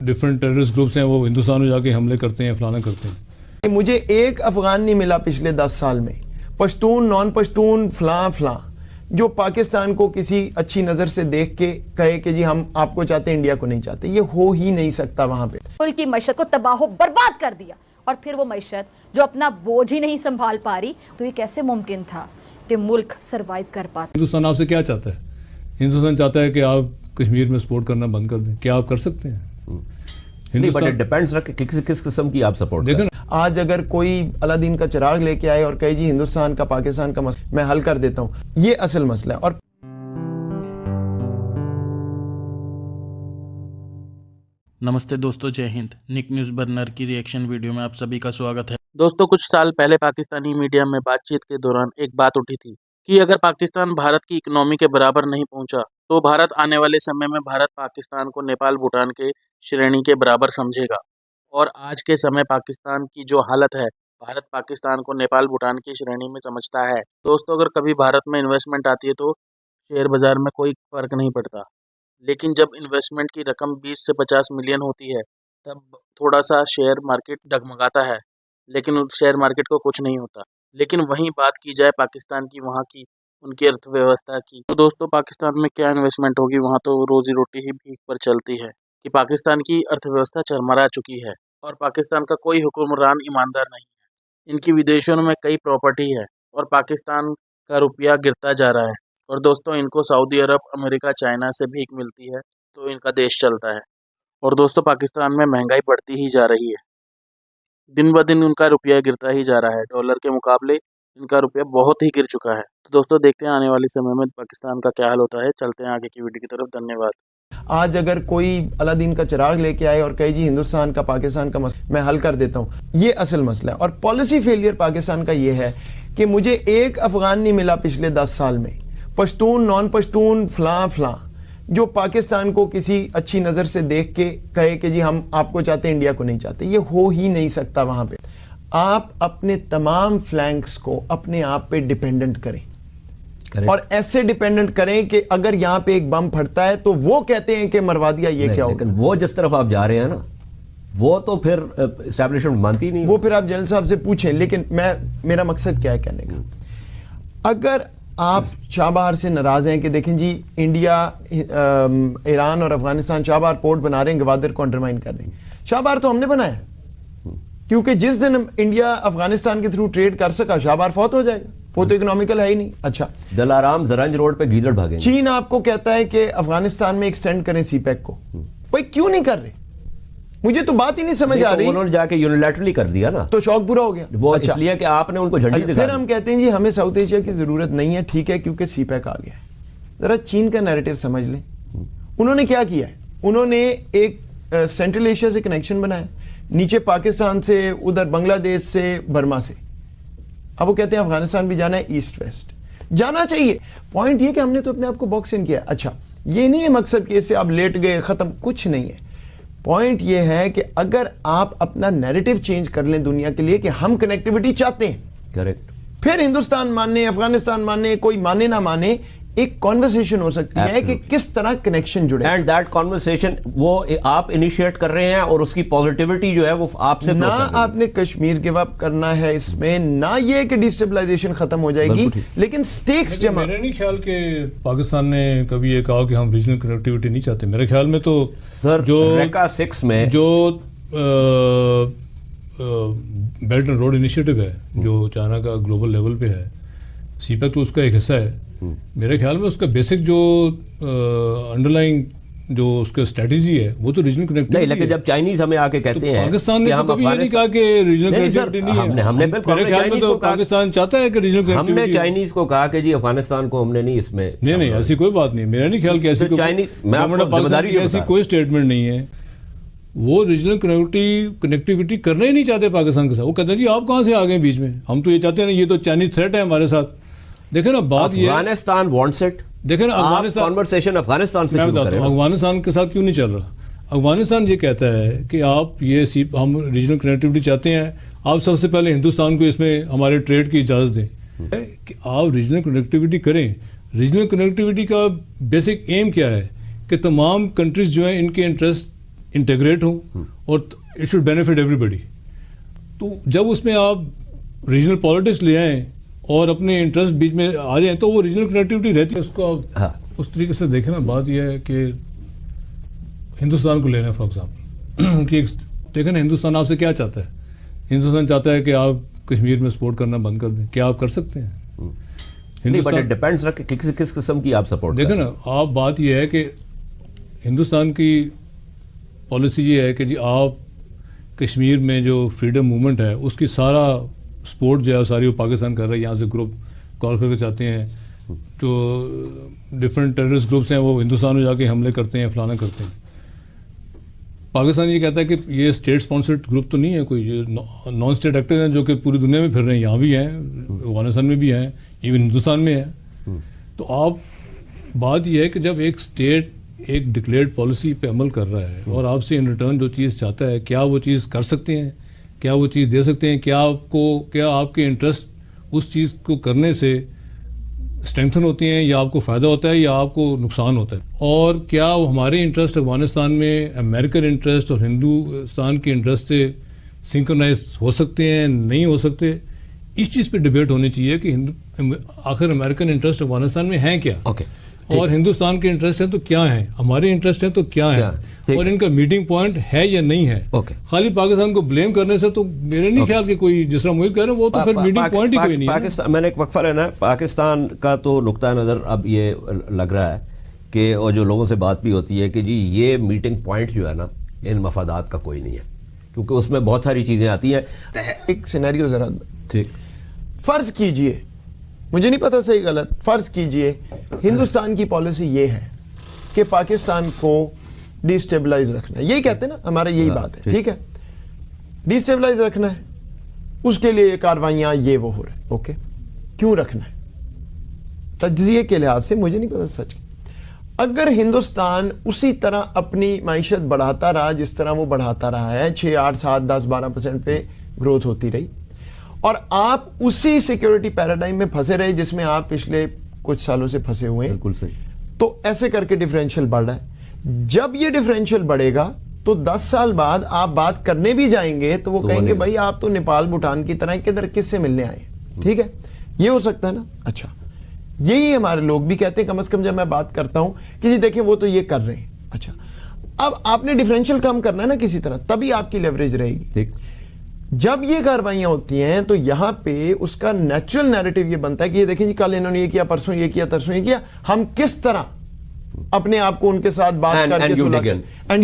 Different terrorist groups हैं वो हिंदुस्तान में जाके हमले करते हैं, फलाना करते हैं। मुझे एक अफगान नहीं मिला पिछले 10 साल में, पश्तून नॉन पश्तून फलां जो पाकिस्तान को किसी अच्छी नजर से देख के कहे कि जी हम आपको चाहते हैं, इंडिया को नहीं चाहते। ये हो ही नहीं सकता। वहां पे मुल्क की मईशत को तबाह बर्बाद कर दिया, और फिर वो मईशत जो अपना बोझ ही नहीं संभाल पा रही, तो ये कैसे मुमकिन था कि मुल्क सरवाइव कर पाता। हिंदुस्तान आपसे क्या चाहता है? हिंदुस्तान चाहता है कि आप कश्मीर में सपोर्ट करना बंद कर दें। क्या आप कर सकते हैं? बट डिपेंड्स ना किस किस्म की आप सपोर्ट देखें। आज अगर कोई अलादीन का चिराग लेके आए और कहे जी हिंदुस्तान का पाकिस्तान का मसला मैं हल कर देता हूं, ये असल मसला है। और नमस्ते दोस्तों, जय हिंद। निक न्यूज़ बर्नर की रिएक्शन वीडियो में आप सभी का स्वागत है। दोस्तों, कुछ साल पहले पाकिस्तानी मीडिया में बातचीत के दौरान एक बात उठी थी कि अगर पाकिस्तान भारत की इकोनॉमी के बराबर नहीं पहुंचा तो भारत आने वाले समय में भारत पाकिस्तान को नेपाल भूटान के श्रेणी के बराबर समझेगा। और आज के समय पाकिस्तान की जो हालत है, भारत पाकिस्तान को नेपाल भूटान की श्रेणी में समझता है। दोस्तों, अगर कभी भारत में इन्वेस्टमेंट आती है तो शेयर बाजार में कोई फर्क नहीं पड़ता, लेकिन जब इन्वेस्टमेंट की रकम 20 से 50 मिलियन होती है तब थोड़ा सा शेयर मार्केट डगमगाता है, लेकिन उस शेयर मार्केट को कुछ नहीं होता। लेकिन वहीं बात की जाए पाकिस्तान की, वहाँ की उनकी अर्थव्यवस्था की, तो दोस्तों पाकिस्तान में क्या इन्वेस्टमेंट होगी, वहाँ तो रोजी रोटी ही भीख पर चलती है कि पाकिस्तान की अर्थव्यवस्था चरमरा चुकी है और पाकिस्तान का कोई हुक्मरान ईमानदार नहीं है। इनकी विदेशों में कई प्रॉपर्टी है और पाकिस्तान का रुपया गिरता जा रहा है। और दोस्तों, इनको सऊदी अरब, अमेरिका, चाइना से भीख मिलती है तो इनका देश चलता है। और दोस्तों, पाकिस्तान में महंगाई बढ़ती ही जा रही है, दिन ब दिन उनका रुपया गिरता ही जा रहा है। डॉलर के मुकाबले इनका रुपया बहुत ही गिर चुका है। तो दोस्तों, देखते हैं आने वाले समय में पाकिस्तान का क्या हाल होता है। चलते हैं आगे की वीडियो की तरफ। धन्यवाद। आज अगर कोई अलादीन का चिराग लेके आए और कहे जी हिंदुस्तान का पाकिस्तान का मसला मैं हल कर देता हूं, ये असल मसला है। और पॉलिसी फेलियर पाकिस्तान का ये है कि मुझे एक अफगान नहीं मिला पिछले 10 साल में, पश्तून नॉन पश्तून फलां जो पाकिस्तान को किसी अच्छी नजर से देख के कहे कि जी हम आपको चाहते हैं, इंडिया को नहीं चाहते। ये हो ही नहीं सकता। वहां पे आप अपने तमाम फ्लैंक्स को अपने आप पे डिपेंडेंट करें और ऐसे डिपेंडेंट करें कि अगर यहां पे एक बम फटता है तो वो कहते हैं कि मरवा दिया, ये क्या होगा। वो जिस तरफ आप जा रहे हैं ना, वो तो फिर एस्टैब्लिशमेंट मानती नहीं। वो फिर आप जनरल साहब से पूछें। लेकिन मेरा मकसद क्या है कहने का, अगर आप चाबहार से नाराज हैं कि देखें जी इंडिया, ईरान और अफगानिस्तान चाबहार पोर्ट बना रहे हैं, गवादर को अंडरमाइन कर रहे हैं। चाबहार तो हमने बनाया, क्योंकि जिस दिन इंडिया अफगानिस्तान के थ्रू ट्रेड कर सका चाबहार फौत हो जाएगा। वो तो इकोनॉमिकल है ही नहीं। अच्छा, दलाराम जरंज रोड पे गीदड़ भागेंगे। चीन आपको कहता है कि अफगानिस्तान में एक्सटेंड करें सीपैक को, भाई क्यों नहीं कर रहे? मुझे तो बात ही नहीं समझ आ रही। उन्होंने जाके यूनिलैटरली कर दिया ना, तो शौक बुरा हो गया। वो अच्छा, इसलिए कि आपने उनको झंडी दिखा फिर हम कहते हैं जी हमें साउथ एशिया की जरूरत नहीं है। ठीक है, क्योंकि सीपैक आ गया है। जरा चीन का नैरेटिव समझ लें। उन्होंने क्या किया है, उन्होंने एक सेंट्रल एशिया से कनेक्शन बनाया, नीचे पाकिस्तान से, उधर बांग्लादेश से, बर्मा से। अब वो कहते हैं अफगानिस्तान भी जाना है, ईस्ट वेस्ट जाना चाहिए। पॉइंट ये कि हमने तो अपने आप को बॉक्स इन किया। अच्छा, ये नहीं है मकसद कि इससे आप लेट गए, खत्म, कुछ नहीं है। पॉइंट ये है कि अगर आप अपना नैरेटिव चेंज कर लें दुनिया के लिए कि हम कनेक्टिविटी चाहते हैं, करेक्ट, फिर हिंदुस्तान माने, अफगानिस्तान माने, कोई माने ना माने, एक कॉन्वर्सेशन हो सकती है कि किस तरह कनेक्शन जुड़े। एंड दैट कॉन्वर्सेशन वो आप इनिशिएट कर रहे हैं और उसकी पॉजिटिविटी जो है वो आपसे ना आपने कश्मीर गिव अप करना है इसमें, ना ये कि डिस्टेबलाइजेशन खत्म हो जाएगी, लेकिन स्टेक्स जमा। मेरा नहीं ख्याल कि पाकिस्तान ने कभी ये कहा कि हम रीजनल कनेक्टिविटी नहीं चाहते। मेरे ख्याल में तो सर जो रेका 6 में जो बेल्ट एंड रोड इनिशिएटिव है जो चाइना का ग्लोबल लेवल पे है, सीपैक तो उसका एक हिस्सा है। मेरे ख्याल में उसका बेसिक जो अंडरलाइंग जो उसका स्ट्रेटेजी है वो तो रीजनल कनेक्टिविटी नहीं, लेकिन जब चाइनीज हमें आके कहते हैं, पाकिस्तान ने तो कभी ये नहीं कहा कि रीजनल कनेक्टिविटी नहीं है। हमने मेरे ख्याल में तो पाकिस्तान चाहता है कि रीजनल कनेक्टिविटी। हमने चाइनीज को कहा कि जी अफगानिस्तान को हमने नहीं इसमें नहीं, ऐसी कोई बात नहीं। मेरा नहीं ख्याल कि ऐसी ऐसी कोई स्टेटमेंट नहीं है। वो रीजनल कनेक्टिविटी करना ही नहीं चाहते पाकिस्तान के साथ। वो कहते हैं जी आप कहां से आ गए बीच में, हम तो ये चाहते हैं, ये तो चाइनीज थ्रेट है हमारे साथ। देखे ना, बात ये अफगानिस्तान वांट्स इट। देखे ना, अफगानिस्तान कॉन्वर्सेशन अफगानिस्तान से शुरू करें। अफगानिस्तान के साथ क्यों नहीं चल रहा? अफगानिस्तान ये कहता है कि आप ये हम रीजनल कनेक्टिविटी चाहते हैं, आप सबसे पहले हिंदुस्तान को इसमें हमारे ट्रेड की इजाजत दें कि आप रीजनल कनेक्टिविटी करें। रीजनल कनेक्टिविटी का बेसिक एम क्या है कि तमाम कंट्रीज जो है इनके इंटरेस्ट इंटीग्रेट हो और इट शुड बेनिफिट एवरीबडी। तो जब उसमें आप रीजनल पॉलिटिक्स ले आए और अपने इंटरेस्ट बीच में आ जाए तो वो रीजनल कनेक्टिविटी रहती है। उसको आप उस तरीके से देखें ना। बात यह है कि हिंदुस्तान को लेना फॉर एग्जाम्पल कि देखें ना, हिंदुस्तान आपसे क्या चाहता है? हिंदुस्तान चाहता है कि आप कश्मीर में सपोर्ट करना बंद कर दें। क्या आप कर सकते हैं? हिंदुस्तान डिपेंड्स ना किस किस्म की आप सपोर्ट देखें ना, आप बात यह है कि हिंदुस्तान की पॉलिसी ये है कि जी आप कश्मीर में जो फ्रीडम मूवमेंट है उसकी सारा सपोर्ट जो है सारी वो पाकिस्तान कर रहा है। यहाँ से ग्रुप कॉल करके चाहते हैं तो डिफरेंट टेररिस्ट ग्रुप्स हैं वो हिंदुस्तान में जाके हमले करते हैं, फलाना करते हैं। पाकिस्तान ये कहता है कि ये स्टेट स्पॉन्सर्ड ग्रुप तो नहीं है कोई, ये नॉन स्टेट एक्टर हैं जो कि पूरी दुनिया में फिर रहे हैं, यहाँ भी हैं, अफगानिस्तान में भी हैं, इवन हिंदुस्तान में है। तो आप बात यह है कि जब एक स्टेट एक डिक्लेयर्ड पॉलिसी पे अमल कर रहा है और आपसे इन रिटर्न जो चीज़ चाहता है, क्या वो चीज़ कर सकते हैं? क्या वो चीज़ दे सकते हैं? क्या आपके इंटरेस्ट उस चीज़ को करने से स्ट्रेंथन होती हैं या आपको फ़ायदा होता है या आपको नुकसान होता है? और क्या हमारे इंटरेस्ट अफगानिस्तान में अमेरिकन इंटरेस्ट और हिंदुस्तान के इंटरेस्ट से सिंक्रोनाइज हो सकते हैं, नहीं हो सकते? इस चीज़ पे डिबेट होनी चाहिए कि आखिर अमेरिकन इंटरेस्ट अफगानिस्तान में है क्या, और हिंदुस्तान के इंटरेस्ट है तो क्या है, हमारे इंटरेस्ट है तो क्या है, और इनका मीटिंग पॉइंट है या नहीं है। खाली पाकिस्तान को ब्लेम करने से तो मेरे नहीं ख्याल कि कोई, जिस तरह मोहित कह रहे हैं, वो तो फिर मीटिंग पॉइंट ही कोई नहीं है। मैंने एक वक्फा लेना है। पाकिस्तान का तो नुक्ता नज़र अब ये लग रहा है कि, और जो लोगों से बात भी होती है कि जी ये मीटिंग पॉइंट जो है ना इन मफादात का कोई नहीं है, क्योंकि उसमें बहुत सारी चीजें आती हैं। एक सिनेरियो जरा ठीक फर्ज कीजिए, मुझे नहीं पता सही गलत, फर्ज कीजिए हिंदुस्तान की पॉलिसी ये है कि पाकिस्तान को डिस्टेबलाइज रखना है, यही कहते हैं ना, हमारा यही बात है, ठीक है, डिस्टेबलाइज रखना है, उसके लिए कार्रवाइयां ये वो हो रहे हैं। ओके, क्यों रखना है? तज्जिए के लिहाज से मुझे नहीं पता सच। अगर हिंदुस्तान उसी तरह अपनी माइशत बढ़ाता रहा जिस तरह वो बढ़ाता रहा है, 6, 8, 7, 10, 12% पे ग्रोथ होती रही, और आप उसी सिक्योरिटी पैराडाइम में फंसे रहे जिसमें आप पिछले कुछ सालों से फंसे हुए हैं, बिल्कुल सही, तो ऐसे करके डिफरेंशियल बढ़ रहा है। जब ये डिफरेंशियल बढ़ेगा तो 10 साल बाद आप बात करने भी जाएंगे तो वो कहेंगे भाई आप तो नेपाल भूटान की तरह किधर किससे मिलने आए, ठीक है, ये हो सकता है ना। अच्छा, यही हमारे लोग भी कहते हैं, कम से कम जब मैं बात करता हूं कि जी देखिए वो तो ये कर रहे हैं। अच्छा, अब आपने डिफरेंशियल कम करना है ना किसी तरह, तभी आपकी लेवरेज रहेगी। ठीक, जब ये कार्रवाइयां होती हैं तो यहां पे उसका नेचुरल नैरेटिव ये बनता है कि ये देखिए जी कल इन्होंने ये किया, परसों ये किया, तरसों ये किया, हम किस तरह अपने आप को उनके साथ बात करके and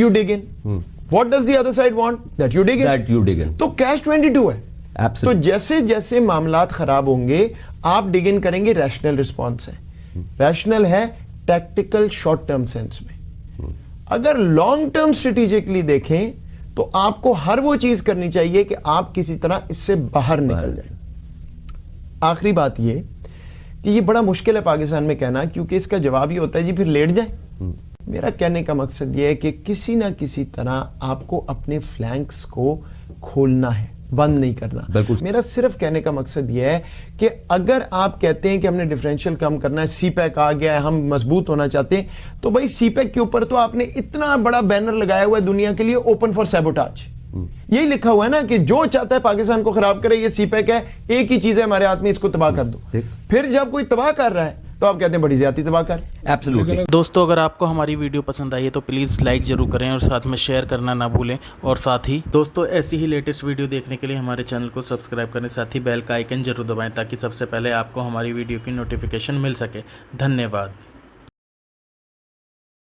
you dig in. What does the other side want? That you dig in. तो कैश 22 है। तो जैसे जैसे मामलात खराब होंगे आप डिग इन करेंगे, रैशनल रिस्पॉन्स है, रैशनल है टैक्टिकल शॉर्ट टर्म सेंस में। अगर लॉन्ग टर्म स्ट्रेटेजिकली देखें तो आपको हर वो चीज करनी चाहिए कि आप किसी तरह इससे बाहर निकल जाए। आखिरी बात ये कि ये बड़ा मुश्किल है पाकिस्तान में कहना, क्योंकि इसका जवाब ये होता है जी फिर लेट जाए। मेरा कहने का मकसद ये है कि किसी ना किसी तरह आपको अपने फ्लैंक्स को खोलना है, बंद नहीं करना। मेरा सिर्फ कहने का मकसद यह है कि अगर आप कहते हैं कि हमने डिफरेंशियल कम करना है, सीपैक आ गया है, हम मजबूत होना चाहते हैं, तो भाई सीपैक के ऊपर तो आपने इतना बड़ा बैनर लगाया हुआ है दुनिया के लिए, ओपन फॉर सैबोटाज। यही लिखा हुआ है ना कि जो चाहता है पाकिस्तान को खराब करे, ये सीपैक है, एक ही चीज है हमारे हाथ में, इसको तबाह कर दो। फिर जब कोई तबाह कर रहा है तो आप कहते हैं बड़ी ज्यादा तबाह कर। एब्सोल्युटली। दोस्तों, अगर आपको हमारी वीडियो पसंद आई है तो प्लीज़ लाइक जरूर करें और साथ में शेयर करना ना भूलें। और साथ ही दोस्तों ऐसी ही लेटेस्ट वीडियो देखने के लिए हमारे चैनल को सब्सक्राइब करें, साथ ही बेल का आइकन जरूर दबाएं ताकि सबसे पहले आपको हमारी वीडियो की नोटिफिकेशन मिल सके। धन्यवाद।